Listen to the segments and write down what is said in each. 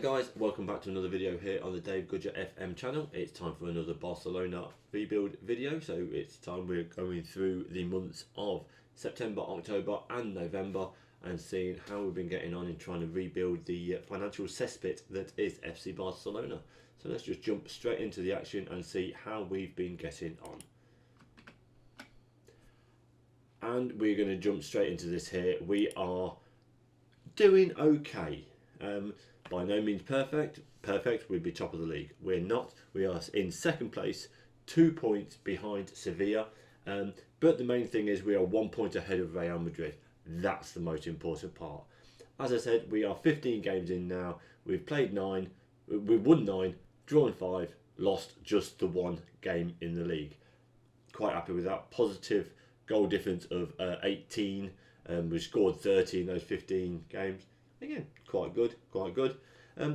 guys, welcome back to another video here on the Dave Goodger FM channel. It's time for another Barcelona rebuild video. So it's time we're going through the months of September, October and November and seeing how we've been getting on in trying to rebuild the financial cesspit that is FC Barcelona. So let's just jump straight into the action and see how we've been getting on. And we're going to jump straight into this here. We are doing okay. By no means perfect. Perfect, we'd be top of the league. We're not. We are in second place, 2 points behind Sevilla. But the main thing is we are 1 point ahead of Real Madrid. That's the most important part. As I said, we are 15 games in now. We've played 9. We've won 9, drawn 5, lost just the 1 game in the league. Quite happy with that. Positive goal difference of 18. We scored 30 in those 15 games. Again, quite good, quite good.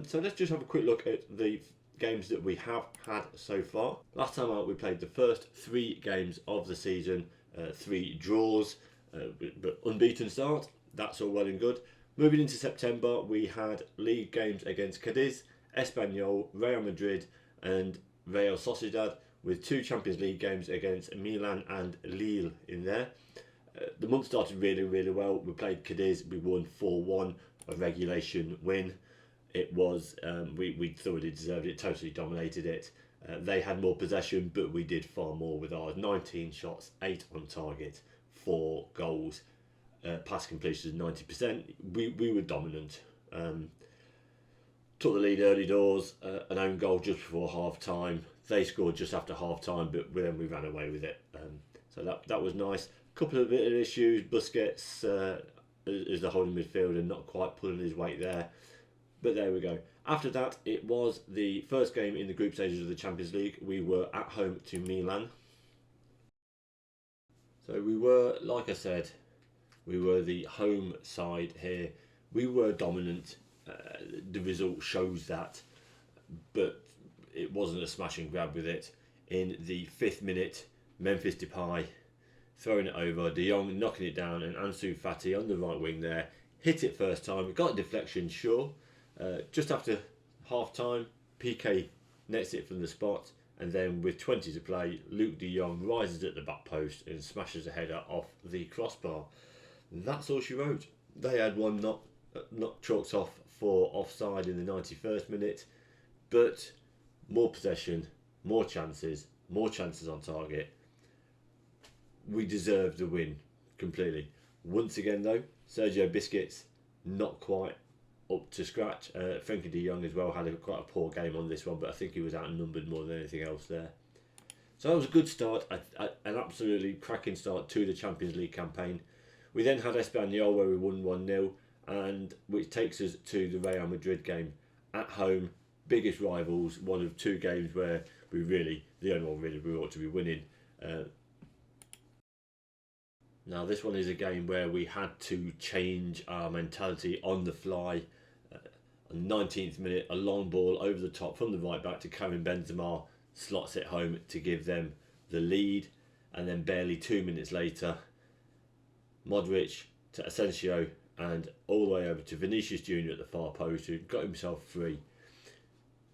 So let's just have a quick look at the games that we have had so far. Last time out we played the first 3 games of the season, 3 draws, but unbeaten start. That's all well and good. Moving into September, we had league games against Cadiz, Espanyol, Real Madrid and Real Sociedad, with 2 Champions League games against Milan and Lille in there. The month started really well. We played Cadiz, we won 4-1, a regulation win. It was, we thoroughly deserved it, totally dominated it. They had more possession, but we did far more with ours. 19 shots, 8 on target, 4 goals, pass completion 90%. We were dominant. Took the lead early doors, an own goal just before half time. They scored just after half time, but then we ran away with it. So that was nice. Couple of bit of issues. Busquets is the holding midfielder, not quite pulling his weight there. But there we go. After that, it was the first game in the group stages of the Champions League. We were at home to Milan. So we were, like I said, we were the home side here. We were dominant. The result shows that. But it wasn't a smash and grab with it. In the 5th minute, Memphis Depay throwing it over, De Jong knocking it down, and Ansu Fati on the right wing there hit it first time. We got a deflection, sure. Just after half time, PK nets it from the spot, and then with 20 to play, Luke De Jong rises at the back post and smashes a header off the crossbar. And that's all she wrote. They had one not chalked off for offside in the 91st minute, but more possession, more chances on target. We deserved the win completely. Once again though, Sergio Busquets not quite up to scratch. Frenkie de Jong as well had quite a poor game on this one, but I think he was outnumbered more than anything else there. So that was a good start, an absolutely cracking start to the Champions League campaign. We then had Espanyol where we won 1-0, and which takes us to the Real Madrid game at home. Biggest rivals, one of 2 games where the only one really we ought to be winning. Now this one is a game where we had to change our mentality on the fly. On the 19th minute, a long ball over the top from the right back to Karim Benzema, slots it home to give them the lead. And then barely 2 minutes later, Modric to Asensio and all the way over to Vinicius Jr. at the far post, who got himself free.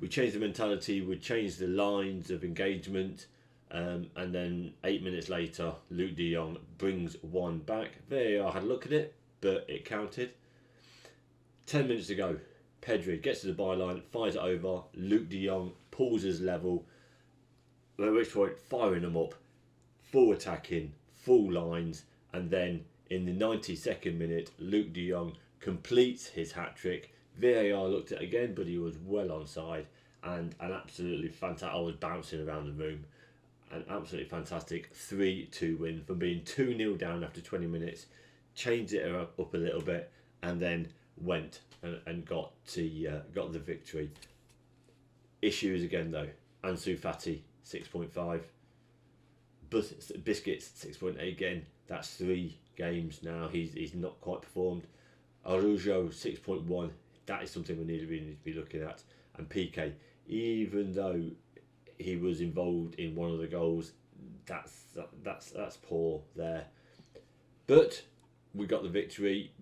We changed the mentality, we changed the lines of engagement. And then 8 minutes later, Luke De Jong brings one back. VAR had a look at it, but it counted. 10 minutes to go. Pedri gets to the byline, fires it over. Luke De Jong pulls his level. At which point, firing them up, full attacking, full lines. And then in the 92nd minute, Luke De Jong completes his hat-trick. VAR looked at it again, but he was well onside. And an absolutely fantastic, I was bouncing around the room. An absolutely fantastic 3-2 win from being 2-0 down after 20 minutes, changed it up a little bit, and then went and got the victory. Issues again though. Ansu Fati 6.5, Busquets 6.8 again. That's 3 games now. He's not quite performed. Araujo 6.1. That is something we really need to be looking at. And PK, even though he was involved in one of the goals, that's poor there. But we got the victory.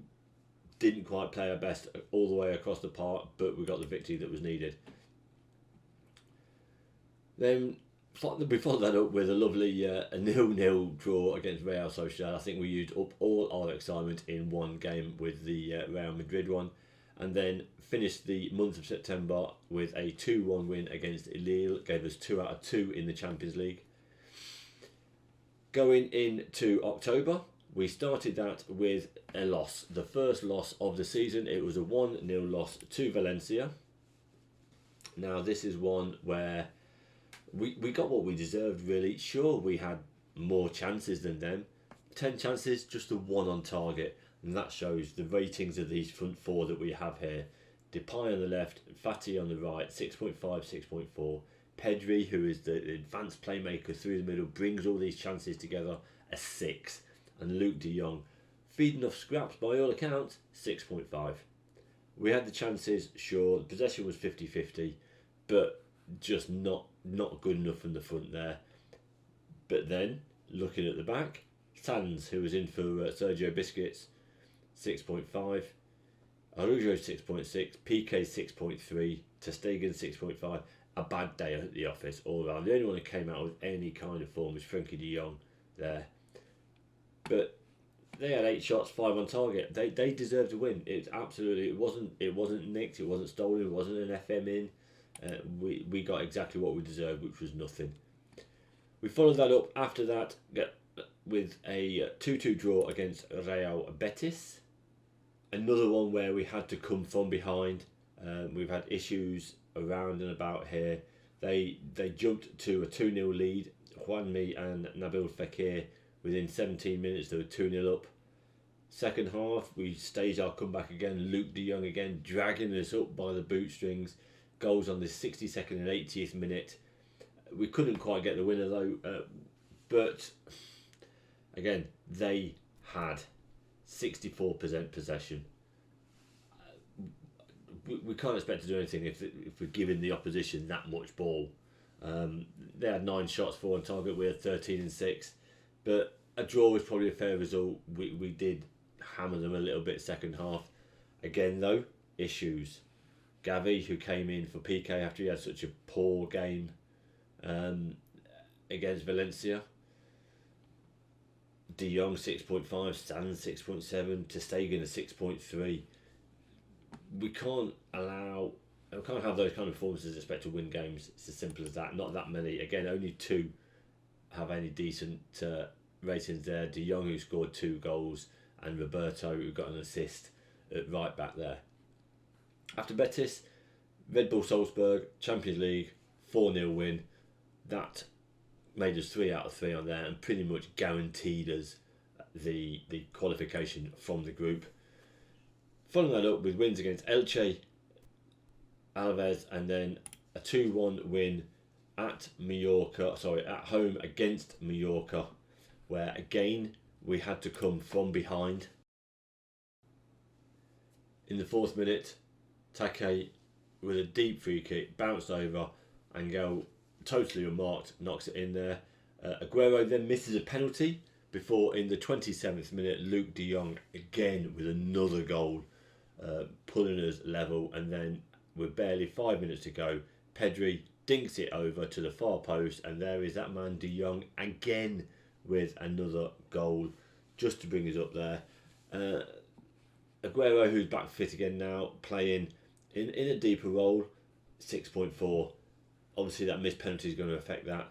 didn't quite play our best all the way across the park, but we got the victory that was needed. Then we followed that up with a lovely a 0-0 draw against Real Sociedad. I think we used up all our excitement in one game with the Real Madrid one, and then finished the month of September with a 2-1 win against Lille. Gave us 2 out of 2 in the Champions League. Going into October, we started that with a loss. The first loss of the season. It was a 1-0 loss to Valencia. Now this is one where we got what we deserved, really. Sure, we had more chances than them. 10 chances, just a 1 on target. And that shows the ratings of these front four that we have here. Depay on the left, Fati on the right, 6.5, 6.4. Pedri, who is the advanced playmaker through the middle, brings all these chances together, a 6. And Luke de Jong, feeding off scraps by all accounts, 6.5. We had the chances, sure, the possession was 50-50, but just not good enough from the front there. But then, looking at the back, Sands, who was in for Sergio Busquets, 6.5. Araujo 6.6, PK 6.3, ter Stegen 6.5. A bad day at the office all around. The only one who came out with any kind of form was Frenkie de Jong there. But they had 8 shots, 5 on target. They deserved to win. It wasn't nicked, it wasn't stolen, it wasn't an FM in. We got exactly what we deserved, which was nothing. We followed that up after that with a 2-2 draw against Real Betis. Another one where we had to come from behind. We've had issues around and about here. They jumped to a 2-0 lead. Juanmi and Nabil Fekir, within 17 minutes, they were 2-0 up. Second half, we staged our comeback again. Luke de Jong again, dragging us up by the bootstrings. Goals on the 62nd and 80th minute. We couldn't quite get the winner though. But again, they had 64% possession. We can't expect to do anything if we're giving the opposition that much ball. They had 9 shots, 4 on target. We had 13 and 6. But a draw was probably a fair result. We did hammer them a little bit second half. Again though, issues. Gavi, who came in for PK after he had such a poor game against Valencia. De Jong 6.5, Sands 6.7, ter Stegen a 6.3. We can't have those kind of performances expect to win games. It's as simple as that. Not that many. Again, only 2 have any decent ratings there. De Jong, who scored 2 goals, and Roberto, who got an assist at right back there. After Betis, Red Bull Salzburg, Champions League, 4-0 win. That made us 3 out of 3 on there and pretty much guaranteed us the qualification from the group. Following that up with wins against Elche, Alaves, and then a 2-1 win at home against Mallorca, where again we had to come from behind. In the 4th minute, Take, with a deep free kick, bounced over, Angel, totally unmarked, knocks it in there. Aguero then misses a penalty before, in the 27th minute, Luke de Jong again with another goal, pulling us level. And then with barely 5 minutes to go, Pedri dinks it over to the far post, and there is that man de Jong again with another goal just to bring us up there. Aguero, who's back fit again now, playing in a deeper role, 6.4. Obviously that missed penalty is going to affect that.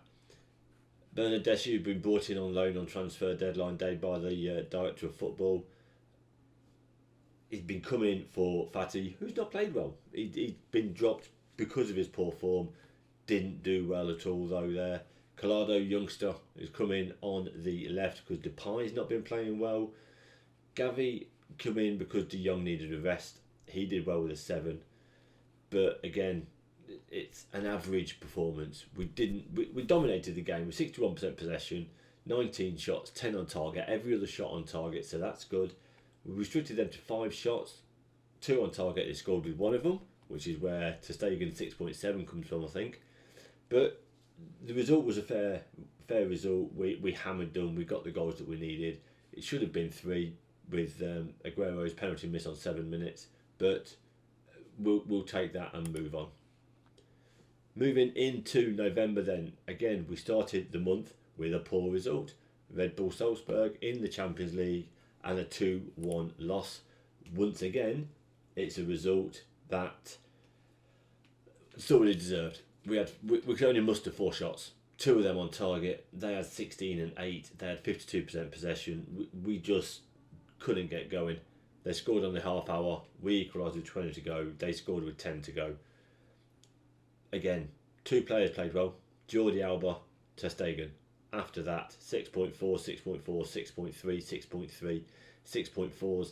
Bernardeschi, who's been brought in on loan on transfer deadline day by the director of football. He's been coming for Fati, who's not played well. He's been dropped because of his poor form. Didn't do well at all though there. Collado, youngster, is coming on the left because Depay's not been playing well. Gavi come in because de Jong needed a rest. He did well with a 7. But again, it's an average performance. We dominated the game with 61% possession, 19 shots, 10 on target, every other shot on target, so that's good. We restricted them to 5 shots, 2 on target. They scored with 1 of them, which is where ter Stegen 6.7 comes from, I think. But the result was a fair result. We hammered them. We got the goals that we needed. It should have been 3. Aguero's penalty miss on 7 minutes, but we'll take that and move on. Moving into November then, again, we started the month with a poor result. Red Bull Salzburg in the Champions League and a 2-1 loss. Once again, it's a result that thoroughly deserved. We could only muster 4 shots, 2 of them on target. They had 16 and 8. They had 52% possession. We just couldn't get going. They scored on the half hour. We equalised with 20 to go. They scored with 10 to go. Again, 2 players played well. Jordi Alba, ter Stegen. After that, 6.4, 6.4, 6.3, 6.3, 6.4s.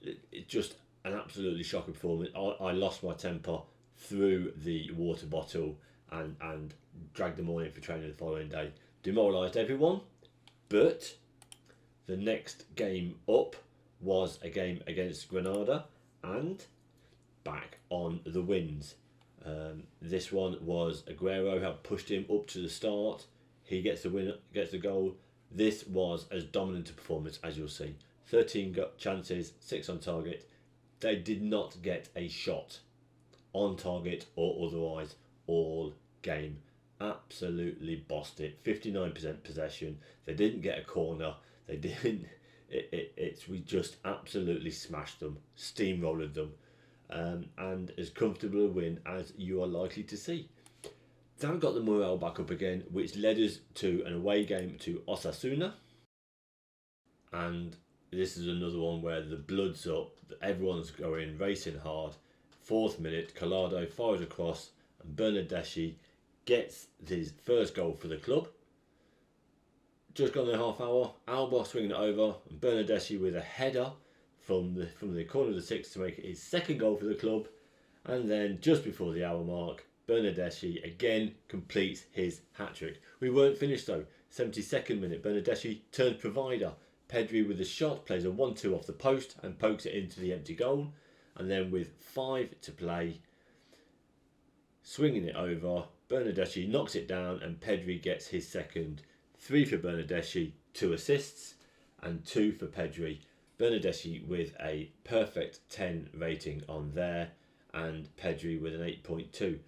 It's just an absolutely shocking performance. I lost my temper, threw the water bottle and dragged them all in for training the following day. Demoralised everyone, but the next game up was a game against Granada and back on the wins. This one was Aguero had pushed him up to the start. He gets the win, gets the goal. This was as dominant a performance as you'll see. 13 chances, 6 on target. They did not get a shot on target or otherwise all game. Absolutely bossed it. 59% possession. They didn't get a corner. They didn't. We just absolutely smashed them, steamrolled them, and as comfortable a win as you are likely to see. That got the morale back up again, which led us to an away game to Osasuna. And this is another one where the blood's up, everyone's going, racing hard. 4th minute, Collado fires across and Bernardeschi gets his first goal for the club. Just gone the half hour, Alba swinging it over and Bernardeschi with a header from the corner of the 6 to make it his second goal for the club. And then just before the hour mark, Bernardeschi again completes his hat-trick. We weren't finished though. 72nd minute, Bernardeschi turns provider. Pedri with a shot, plays a 1-2 off the post and pokes it into the empty goal. And then with 5 to play, swinging it over, Bernardeschi knocks it down and Pedri gets his second. 3 for Bernardeschi, 2 assists and 2 for Pedri. Bernardeschi with a perfect 10 rating on there and Pedri with an 8.2.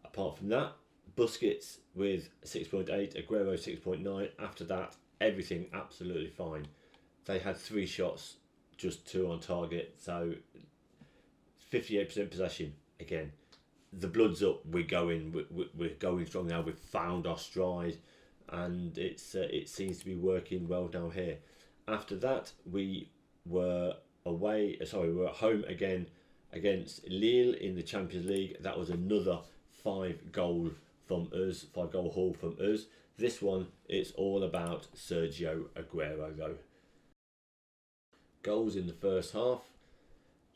Apart from that, Busquets with 6.8, Aguero 6.9. After that, everything absolutely fine. They had 3 shots, just 2 on target, so 58% possession. Again, the blood's up. We're going strong now. We've found our stride, and it seems to be working well down here. After that, we were at home again against Lille in the Champions League. That was another 5-goal haul from us. This one, it's all about Sergio Aguero though. Goals in the first half.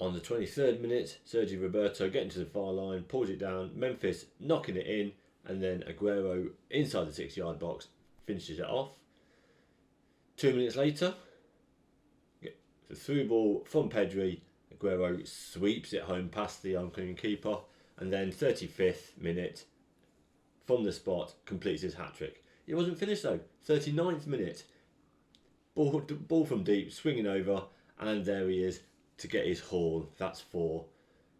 On the 23rd minute, Sergio Roberto getting to the far line, pulls it down, Memphis knocking it in, and then Aguero inside the 6-yard box finishes it off. 2 minutes later, the through ball from Pedri, Aguero sweeps it home past the oncoming keeper, and then 35th minute, from the spot, completes his hat-trick. It wasn't finished though. 39th minute, ball from deep, swinging over, and there he is to get his haul. That's 4.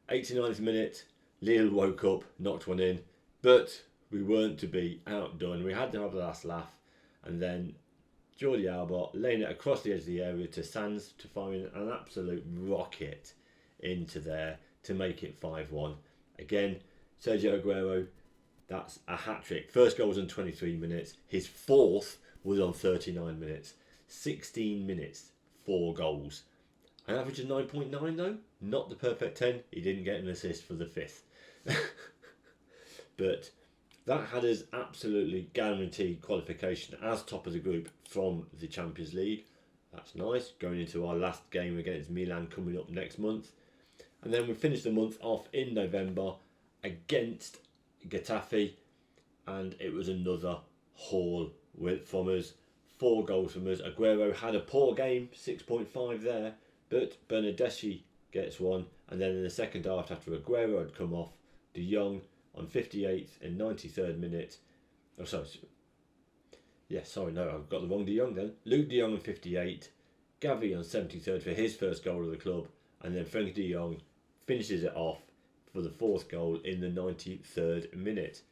89th minute, Lille woke up, knocked one in, but we weren't to be outdone. We had to have the last laugh, and then Jordi Alba laying it across the edge of the area to Sands to fire an absolute rocket into there to make it 5-1. Again, Sergio Aguero, that's a hat-trick. First goal was on 23 minutes. His 4th was on 39 minutes. 16 minutes, 4 goals. An average of 9.9 though. Not the perfect 10. He didn't get an assist for the 5th. But that had us absolutely guaranteed qualification as top of the group from the Champions League. That's nice. Going into our last game against Milan coming up next month. And then we finished the month off in November against Getafe, and it was another haul from us. 4 goals from us. Aguero had a poor game, 6.5 there, but Bernardeschi gets 1, and then in the second half, after Aguero had come off, De Jong on 58th and 93rd minute. I've got the wrong De Jong then. Luke De Jong on 58 Gavi on 73rd for his first goal of the club, and then Frenkie de Jong finishes it off for the 4th goal in the 93rd minute.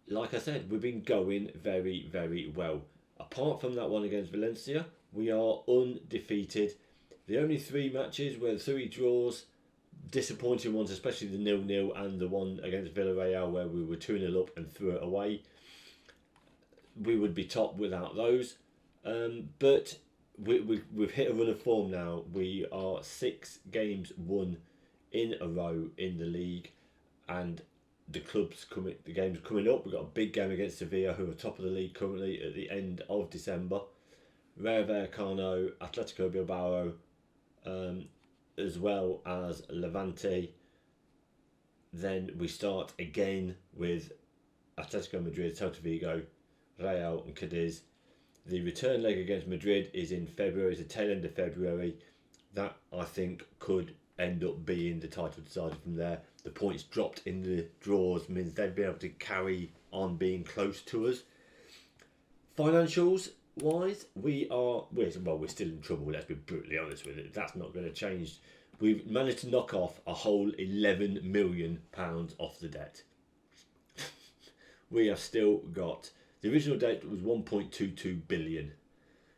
Like I said, we've been going very, very well. Apart from that one against Valencia, we are undefeated. The only 3 matches were 3 draws, disappointing ones, especially the 0-0 and the one against Villarreal where we were 2-0 up and threw it away. We would be top without those. But we've hit a run of form now. We are 6 games won in a row in the league, and the game's coming up. We've got a big game against Sevilla, who are top of the league currently, at the end of December. Rayo Vallecano, Atletico Bilbao, as well as Levante. Then we start again with Atletico Madrid, Celta Vigo, Real and Cadiz. The return leg against Madrid is in February, it's the tail end of February. That, I think, could end up being the title decided from there. The points dropped in the draws means they'd be able to carry on being close to us. Financials wise, we're still in trouble, let's be brutally honest with it. That's not going to change. We've managed to knock off a whole £11 million off the debt. We have still got, the original debt was 1.22 billion.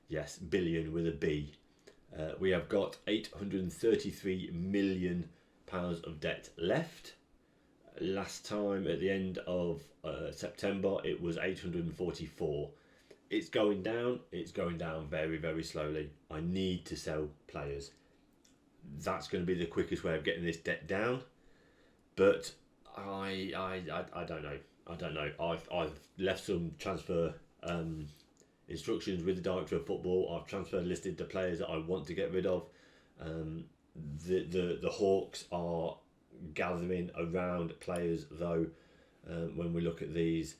Yes, billion with a B. We have got £833 million of debt left. Last time at the end of September it was 844. It's going down very, very slowly. I need to sell players. That's going to be the quickest way of getting this debt down. But I don't know. I've left some transfer instructions with the director of football. I've transfer listed the players that I want to get rid of. The Hawks are gathering around players though. When we look at these,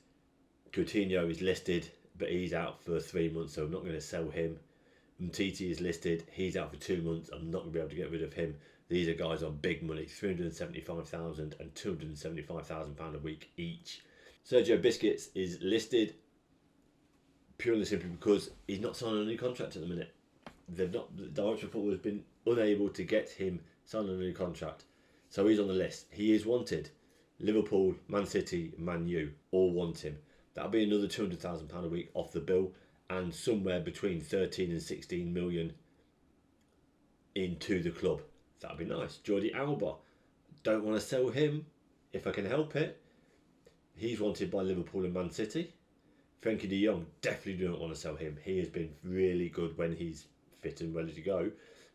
Coutinho is listed, but he's out for 3 months, so I'm not going to sell him. Umtiti is listed, he's out for 2 months, I'm not going to be able to get rid of him. These are guys on big money, £375,000 and £275,000 a week each. Sergio Busquets is listed purely simply because he's not signing a new contract at the minute. The director of football has been unable to get him signed on a new contract, so he's on the list. He is wanted. Liverpool, Man City, Man U all want him. That'll be another £200,000 a week off the bill, and somewhere between 13 and 16 million into the club. That'd be nice. Jordi Alba, don't want to sell him if I can help it. He's wanted by Liverpool and Man City. Frenkie de Jong, definitely don't want to sell him. He has been really good when he's fit and ready to go,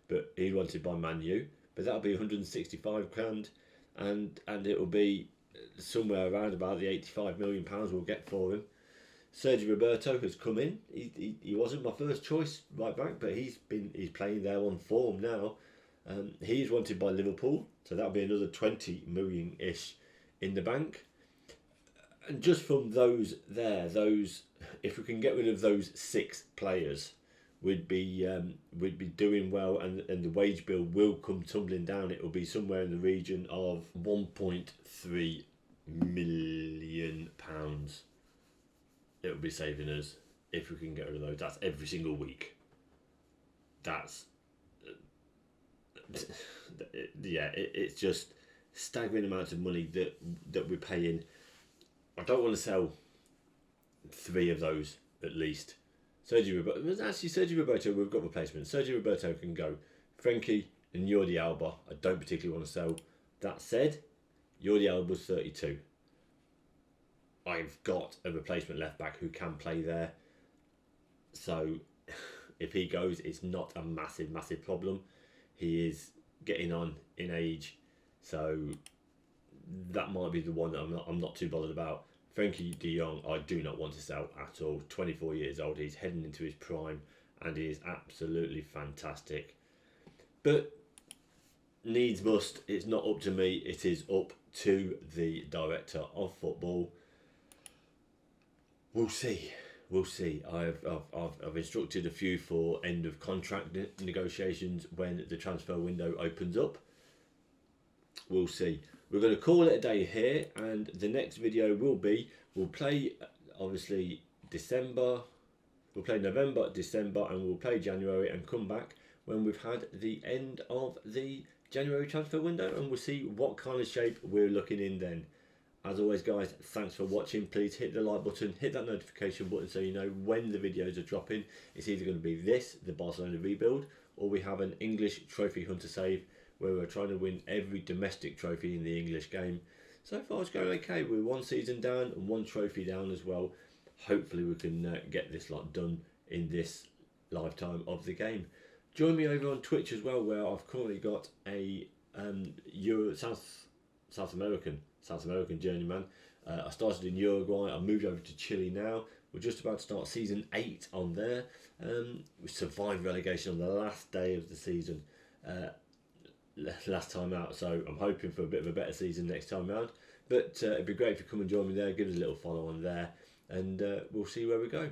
but he's wanted by Man U. But that'll be 165 grand, and it will be somewhere around about the £85 million we'll get for him. Sergio Roberto has come in. He wasn't my first choice right back, but he's playing there on form now. He's wanted by Liverpool, so that'll be another 20 million ish in the bank. And just from those, if we can get rid of those 6 players, we'd be doing well, and the wage bill will come tumbling down. It will be somewhere in the region of £1.3 million. It will be saving us if we can get rid of those. That's every single week. That's it's just staggering amounts of money that we're paying. I don't want to sell 3 of those at least. Sergio Roberto, we've got replacements. Sergio Roberto can go. Frenkie and Jordi Alba, I don't particularly want to sell. That said, Jordi Alba's 32. I've got a replacement left back who can play there. So if he goes, it's not a massive problem. He is getting on in age, so that might be the one that I'm not too bothered about. Frenkie de Jong, I do not want to sell at all. 24 years old, he's heading into his prime, and he is absolutely fantastic. But needs must. It's not up to me. It is up to the director of football. We'll see. I've instructed a few for end of contract negotiations when the transfer window opens up. We'll see. We're going to call it a day here, and the next video we'll play obviously December, We'll play November, December, and we'll play January and come back when we've had the end of the January transfer window, and we'll see what kind of shape we're looking in then. As always, guys, thanks for watching. Please hit the like button, hit that notification button so you know when the videos are dropping. It's either going to be this, the Barcelona rebuild, or we have an English trophy hunter save where we're trying to win every domestic trophy in the English game. So far it's going okay. We're one season down and one trophy down as well. Hopefully we can get this lot done in this lifetime of the game. Join me over on Twitch as well, where I've currently got a South American journeyman. I started in Uruguay. I moved over to Chile now. We're just about to start season 8 on there. We survived relegation on the last day of the season, last time out. So I'm hoping for a bit of a better season next time round. But it'd be great if you come and join me there. Give us a little follow on there, and we'll see where we go.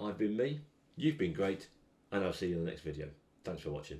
I've been me. You've been great. And I'll see you in the next video. Thanks for watching.